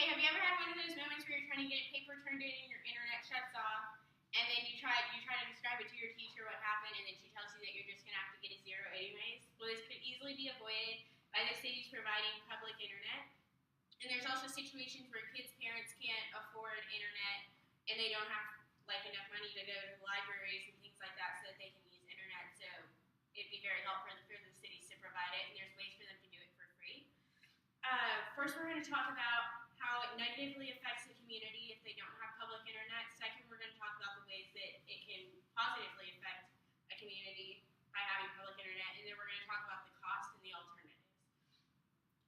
Okay, have you ever had one of those moments where you're trying to get a paper turned in and your internet shuts off, and then you try to describe it to your teacher what happened, and then she tells you that you're just gonna have to get a 0 anyways? Well, this could easily be avoided by the cities providing public internet. And there's also situations where kids' parents can't afford internet, and they don't have enough money to go to the libraries and things like that so that they can use internet. So it'd be very helpful for the cities to provide it, and there's ways for them to do it for free. First, we're going to talk about how it negatively affects the community if they don't have public internet. Second, we're going to talk about the ways that it can positively affect a community by having public internet, and then we're going to talk about the cost and the alternatives.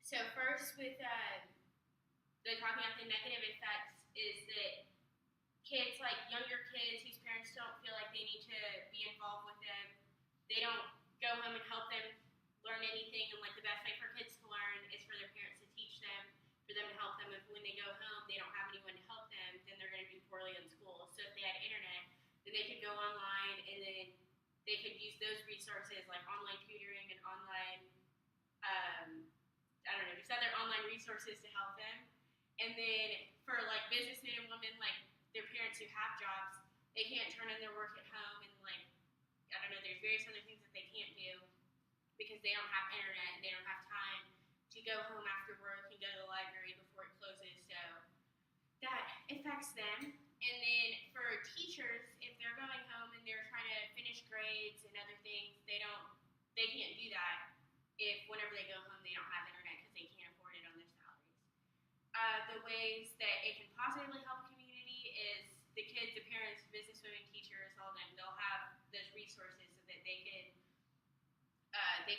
So first, with talking about the negative effects, is that kids, younger kids whose parents don't feel like they need to be involved with them, they don't go home and help them learn anything, and the best way for kids to learn is for their parents to teach them, for them to help them. If when they go home they don't have anyone to help them, then they're going to do poorly in school. So if they had internet, then they could go online, and then they could use those resources like online tutoring and online, just other online resources to help them. And then for businessmen and women, their parents who have jobs, they can't turn in their work at home, and there's various other things that they can't do because they don't have internet and they don't have time to go home after work and go to the library before it closes. So that affects them. And then for teachers, if they're going home and they're trying to finish grades and other things, they can't do that if whenever they go home they don't have internet because they can't afford it on their salaries. The ways that it can positively help a community is the kids, the parents, businesswomen, teachers, all of them, they'll have those resources so that they can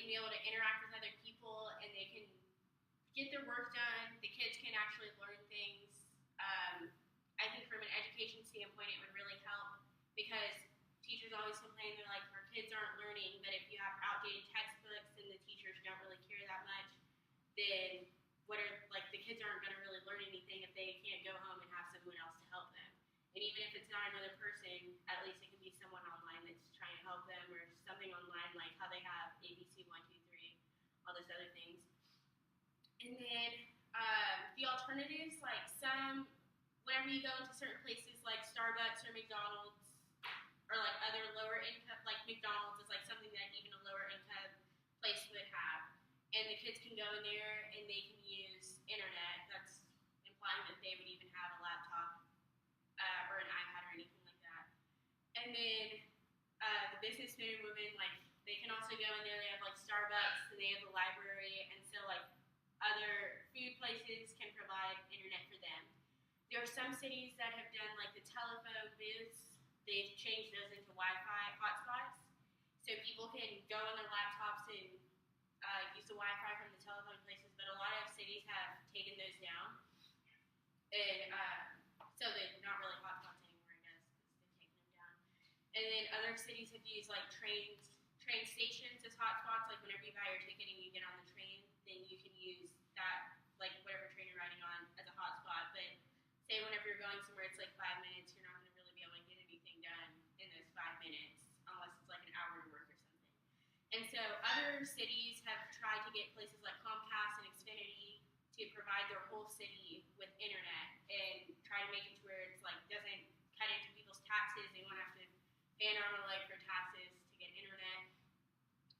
be able to interact with other people, and they can get their work done. The kids can actually learn things. I think from an education standpoint, it would really help because teachers always complain, they're like, our kids aren't learning, but if you have outdated textbooks and the teachers don't really care that much, then the kids aren't going to really learn anything if they can't go home and have someone else to help them. And even if it's not another person, at least it can be someone online that's trying to help them, or something online like how they have ABC 1, 2, 3, all those other things. And then the alternatives, whenever you go into certain places like Starbucks or McDonald's, or other lower income, McDonald's is something that even a lower income place would have. And the kids can go in there and they can use internet. That's implying that they would even have a laptop or an iPad or anything like that. And then the businessmen and women, they can also go in there. They have Starbucks, and they have the library, and so other food places can provide internet for them. There are some cities that have done the telephone booths. They've changed those into Wi-Fi hotspots, so people can go on their laptops and use the Wi-Fi from the telephone places. But a lot of cities have taken those down, and so they're not really hotspots anymore, I guess, because they've taken them down. And then other cities have used train stations as hotspots. Whenever you buy your ticket and you get on the train, then you can use that, whatever train you're riding on, as a hotspot. But say whenever you're going somewhere, it's 5 minutes, you're not going to really be able to get anything done in those 5 minutes unless it's an hour to work or something. And so other cities have tried to get places like Comcast and Xfinity to provide their whole city with internet and try to make it to where it's doesn't cut into people's taxes. They won't have to pay an arm and a leg for taxes to get internet.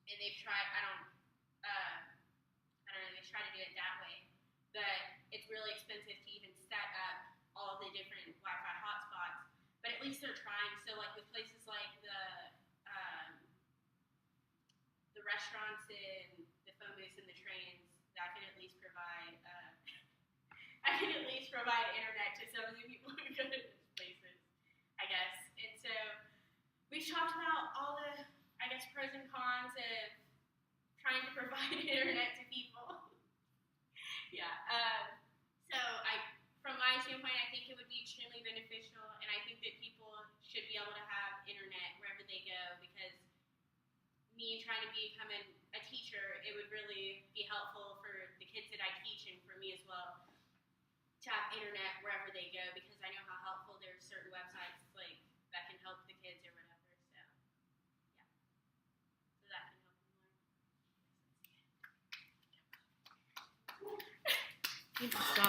And they've tried, they've tried to do it that way. But it's really expensive to even set up all of the different Wi-Fi hotspots. But at least they're trying. So with places like the restaurants and the phone booths and the trains, that can at least provide internet to some of the people who go to those places, I guess. And so we've talked about all the, pros and cons of trying to provide internet to people. From my standpoint, I think it would be extremely beneficial, and I think that people should be able to have internet wherever they go, because me trying to become a teacher, it would really be helpful for the kids that I teach and for me as well to have internet wherever they go, because I know how helpful there's certain websites that can help the kids or whatever. So that can help them learn. You can stop.